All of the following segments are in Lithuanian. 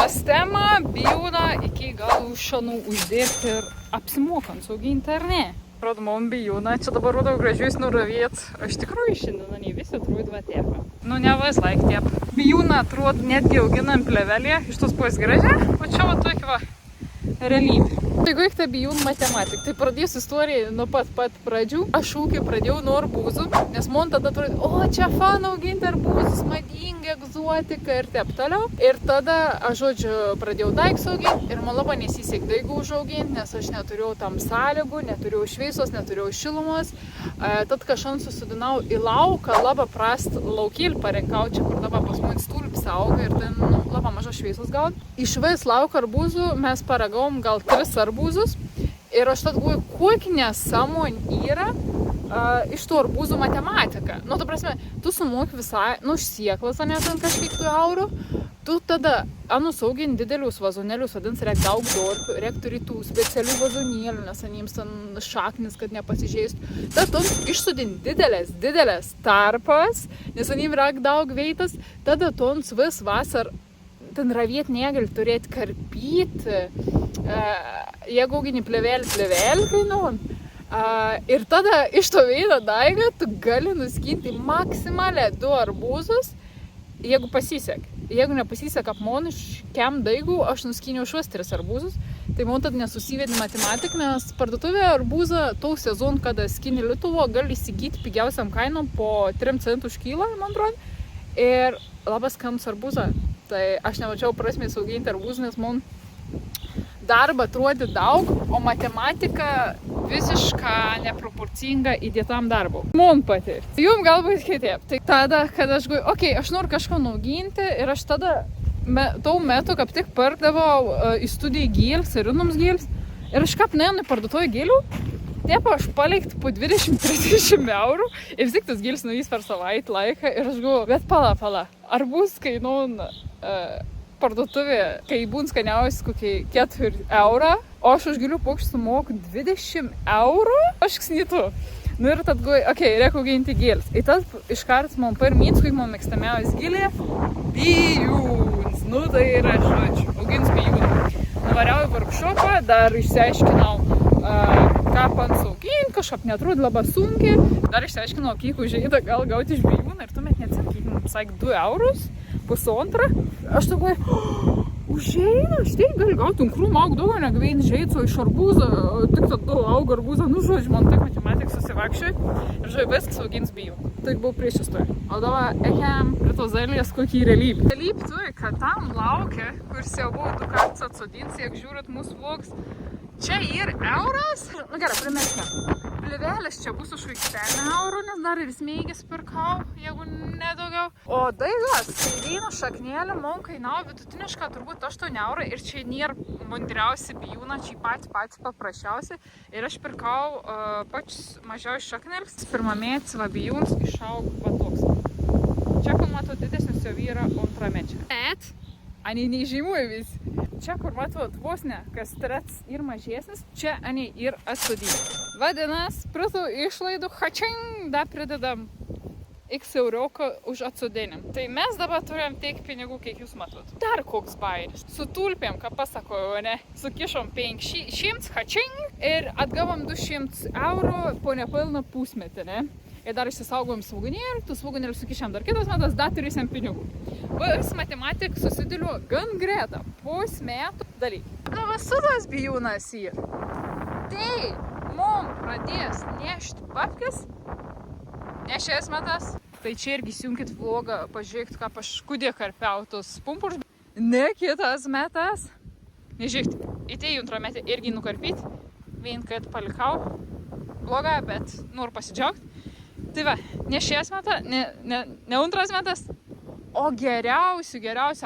Sistema bijūną iki galo šanų uždirbti ir apsimokant auginti ar ne. Rodo, man bijūną, čia dabar rodo gražius nuravėt. Iš tikrųjų šiandien ne visi atrodo va tėpa. Nu ne vas laik tėp. Bijūną atrodo netgi auginam plevelėje, iš tos pos gražia, o čia va tokia va realybė. Jeigu įkta bijūn matematik, tai pradėsiu istoriją nuo pat pradžių. Aš ūkį pradėjau nuo arbūzų, nes man tada atrodė, o čia fan auginti arbūzus, madinga, egzotika ir taip toliau. Ir tada aš, žodžiu, pradėjau daigus auginti ir man labai nesisek daigų užauginti, nes aš neturėjau tam sąlygų, neturėjau šviesos, neturėjau šilumos. Tad kažan susodinau į lauką, labai prast laukėlį parinkau, čia kur dabar pas man stulpis auga ir ten labai maža šviesos gaut. Išvais lauką arbūzų mes paragavom gal 3 arbūzus ir aš tad galvoju, kokia nesąmonė yra iš tų arbūzų matematika. Nu, ta prasme, tu sumoki visai, nu, sieklas, ne ten kažkiek tų eurų, tu tada anus augini didelius vazonėlius, vadins, reik daug dorpių, reik turi tų specialių vazonėlių, nes anims ten šaknis, kad nepasižeistų. Tada tu išsudini didelės tarpas, nes anim reik daug veitas, tada tu vis vasar ten ravėt negali turėti karpyti, jeigu augini plevelį kainuon. Ir tada iš to veida daigą tu gali nuskinti maksimaliai 2 arbūzus, jeigu pasisek. Jeigu nepasisek apmon iš kem daigų, aš nuskiniau šios 3 arbūzus, tai man tad nesusivedi matematik, nes parduotuvė arbūzą tau sezon, kada skini Lietuvo, gali įsigyti pigiausiam kainom po 3 centų už kilą, man atrodo. Ir labai skambus arbūzą. Tai aš nemačiau prasmės auginti arbūzų, nes man darbą atrodė daug, o matematika visiškai neproporcinga įdėtam darbui. Man patirti. Jums galbūt kitaip. Tai tada, kad aš galvoju, okei, aš noriu kažką auginti ir aš tada tau metu kaip tik pardavau į studiją gėles, rinums gėles. Ir aš kaip neinu į parduotuvę gėlių, taip aš palikti po 20-30 eurų ir vis tik tas gėles nuvis per savaitę laiką ir aš galvoju, bet pala, ar bus kainuon parduotuvė, kai būn skaniausias kokie 4 eurą, o aš už gėlių paukštį sumoku 20 eurų, aš snytu. Nu ir tad galvoju, okei, reikia auginti gėles. Ir tad iškart man pirmins, kai man mėgstamiausias gėlė, bijūns. Nu tai yra, žodžiu, augins bijūną. Nuvariau į workshopą, dar išsiaiškinau, ką pans auginti, kažkaip neatrodo labai sunkiai. Dar išsiaiškinau, kiek užeida gal gauti iš bijūną ir tuomet neatsakykim, sakyk 2 eurus, pusantrą. Aš tokai, užeina, štai gali gauti un krūmą aug daugiau negu vien žeico iš arbūzo, tik tada auga arbūzą, nu žodžiu, man taip matematik susivakščiai ir žodžiu, viskas augins bijūną. Tai buvo prieš istoriją. O dabar ekiam prie tos dailės kokį realybę. Realybė turi, kad tam laukia, kur jau buvo 2 kartus atsodins, jeigu žiūrit mūsų vlogs, čia ir euras. Nu gerai, primeskime. Plevelės čia bus už 10 eurų, nes dar ir smėgis pirkau, jeigu nedaugiau. O daigas, tai vieno šaknėlė man kainavo vidutiniškai turbūt 8 eurų ir čia nėra mandriausi bijūna, čia patys paprasčiausi. Ir aš pirkau pačius mažiausius šaknėlis. Pirmamėts va bijūns išaugo va toks. Čia, kur matau, didesnis jau yra antramečia. Bet, ani nežymuoja vis. Čia, kur matot, vos ne, kas trets ir mažesnis, čia ani ir atsodyti. Vadinas, prie tų išlaidų, hačing, dar pridedam x euriuką už atsodinimą. Tai mes dabar turim tiek pinigų, kiek jūs matot. Dar koks bairis. Su tulpėm, ką pasakoju, ne, sukišom 500, hačing, ir atgavom 200 eurų po nepilną pusmetį, ne. Ir dar išsisaugojom svogūnėlį, tų svogūnėlį sukišėm dar kitas metas, dar turėsim pinigų. Vis matematik susidėlio gan greta, pusmetų dalykai. Nu, vasudas bijūnas yra. Tai mum pradės nešti babkes, ne 6 metas. Tai čia irgi įsijunkit vlogą, pažiūrėkit, ką paškudė karpiautos pumpurš. Ne kitas metas. Nežiūrėkit, įtėjų antrametį irgi nukarpyti. Vien, kad palikau vlogą, bet noriu pasidžiaugti. Tai va, ne 6 metas, ne 2 metas, o geriausiu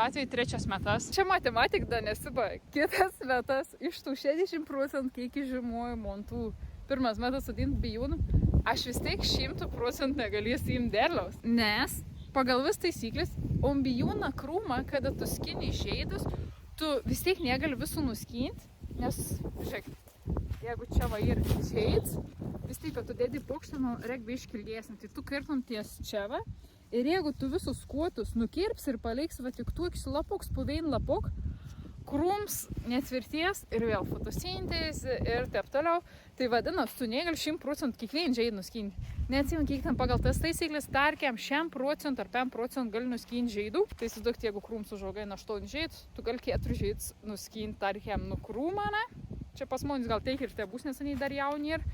atveju 3 metas. Čia matematik dar nesibaig. Kitas metas iš tų 60%, kiek žinoju man tų 1 metas sodint bijūnų, aš vis tiek 100% negalėsiu imti derliaus. Nes pagal vis taisyklės, bijūną krūmą, kada tu skini išeidus, tu vis tiek negali visų nuskinti, nes, žiūrėk, jeigu čia va ir išeits, vis tiek, kad tu dėdi paukštą, nu, reik biškį ilgesnį. Tai tu kirtum ties čia va Ir jeigu tu visus skuotus nukirpsi ir paliksi va tik tuoks lapoks, puvein lapok, krūms netvirties ir vėl fotosintezė ir taip toliau, tai vadinasi, tu negali 100% kiekvien žaid nuskinti. Neatsimenu, kiek ten pagal tas taisyklės, tarkiam, 100% ar 5% gali nuskinti žaidų. Tai įsivaizduok, jeigu krūms užaugai 8 žaidus, tu gali 4 žaidus nuskinti, tarkiam, nu krūmą, ne? Čia pas monis gal teik ir te bus neseniai dar jauni ir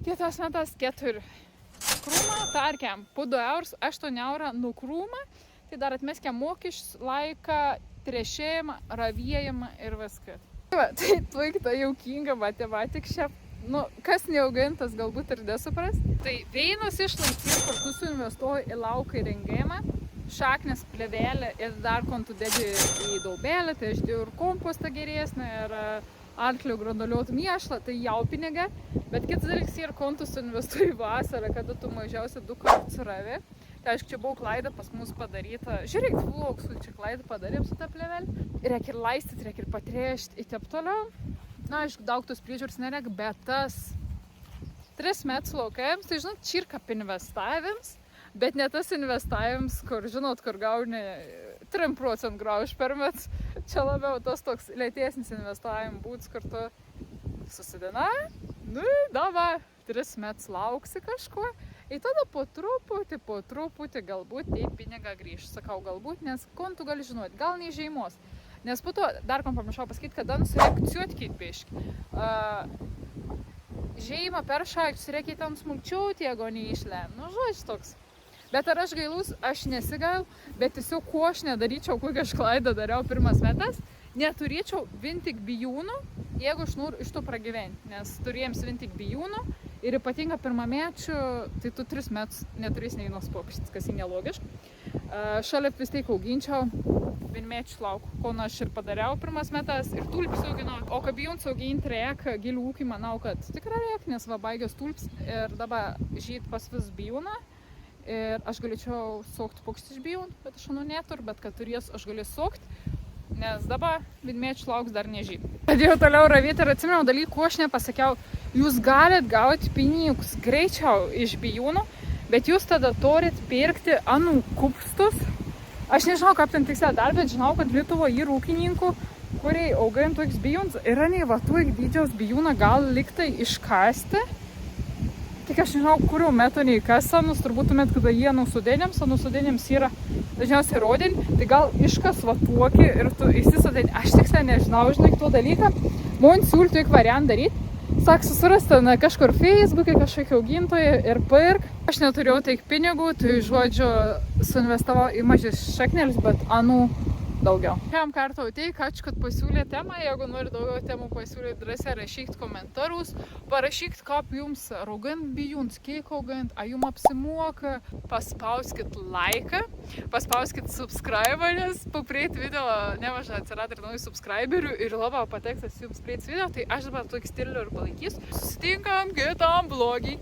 kitas metas 4 krūmą, tarkiam, po 2 eurus, 8 eurą nu krūmą, tai dar atmeskia mokesčius, laiką, trešėjimą, ravėjimą ir viską. Tai tuik ta jaukinga matematika šią. Nu, kas neaugintas galbūt ir nesupras. Tai veinus išlaikyti, kur tu suinvestuoji į lauką įrengimą, šaknis plėvelę ir dar kon tu dedi į daubelę, tai aš dėjau ir kompostą geresnį, ir arklio granuliuotų mėšlą, tai jau pinigą. Bet kitas dalykas ir kon tu suinvestuoji vasarą, kada tu mažiausiai 2 kartus ravi. Tai aišku, čia buvo klaida pas mus padaryta. Žiūrėk, vlogsų, čia klaidą padarėm su tą plėvelę. Reikia ir laistyti, reikia ir patrėžti ir taip toliau. Na, aišku, daug tos priežiūros nereikia, bet tas 3 metus laukėjams, tai žinot, čirkap investavims, bet ne tas investavims, kur, žinot, kur gauni 3% grauž per metus. Čia labiau tas toks lėtesnis investavimas būds, kur tu susidinai, nu, dava, 3 metus lauksi kažko, ir tada po truputį galbūt tai pinigą grįž. Sakau galbūt, nes kon tu gali žinoti, gal nei žeimos. Nes po to dar kom pamiršau pasakyti, kada nusireakciuotkit biški. Žeima per šakčius reikia tam smulčiauti, jeigu neišlem. Nu, žodžiu toks. Bet ar aš gailus, aš nesigailu, bet tiesiog ko aš nedaryčiau, kokią aš klaidą dariau pirmas metas, neturėčiau vien tik bijūnų, jeigu aš noriu iš to pragyventi. Nes turėjom vien tik bijūnų ir ypatinga pirmamečių, tai tu 3 metus neturės nei vienos pokyčius, kas į nelogiška. Šalia vis tiek auginčiau vienmečių laukų, ko aš ir padariau pirmas metas ir tulpis auginau. O kad bijūns auginti reikia gilių ūkį, manau, kad tikrai reikia, nes va baigios tulpis ir dabar žyd pas vis bijūną. Ir aš galėčiau sokti paukštį iš bijūnų, bet aš neturiu, bet kad turės aš galėsiu sokti, nes dabar vienmečių lauks dar nežyd. Pradėjau toliau ravėti ir atsimenu dalykų, ko aš nepasakiau. Jūs galit gauti pinigus greičiau iš bijūnų, bet jūs tada turit pirkti anų kupstus. Aš nežinau, kaip ten tiksliai dar, bet žinau, kad Lietuvoje yra ūkininkų, kurie augina toks bijūns. Yra nei va tuik dydžiaus bijūną gal liktai iškasti. Tik aš nežinau, kuriuo metu nei kas senus, turbūt tuomet, kada jie nusudėniams yra dažniausiai rodinį, tai gal iškas va tuokį ir tu įsisadėni. Aš tiksliai nežinau, žinai, to dalyką. Man siūlyti tuik variantą daryti. Sak, susirasti kažkur Facebook'e kažkokį augintoją ir pirk. Aš neturėjau teik pinigų, tai žodžiu suinvestavau į mažis šaknelius, bet anų daugiau. Šiam kartą teik, ačiū, kad pasiūlė temą. Jeigu nori daugiau temų pasiūlyti, drąsiai rašykit komentarus. Parašykit, kaip jums augint bijūns, kiek augint, ar jums apsimoka. Paspauskit laiką, paspauskit subscribe, nes po prieit video nemažai atsirado ir naujų subscriberių ir labai pateks jums prieit video, tai aš dabar tokį stilių ir palaikysiu. Susitinkam kitam vlogį.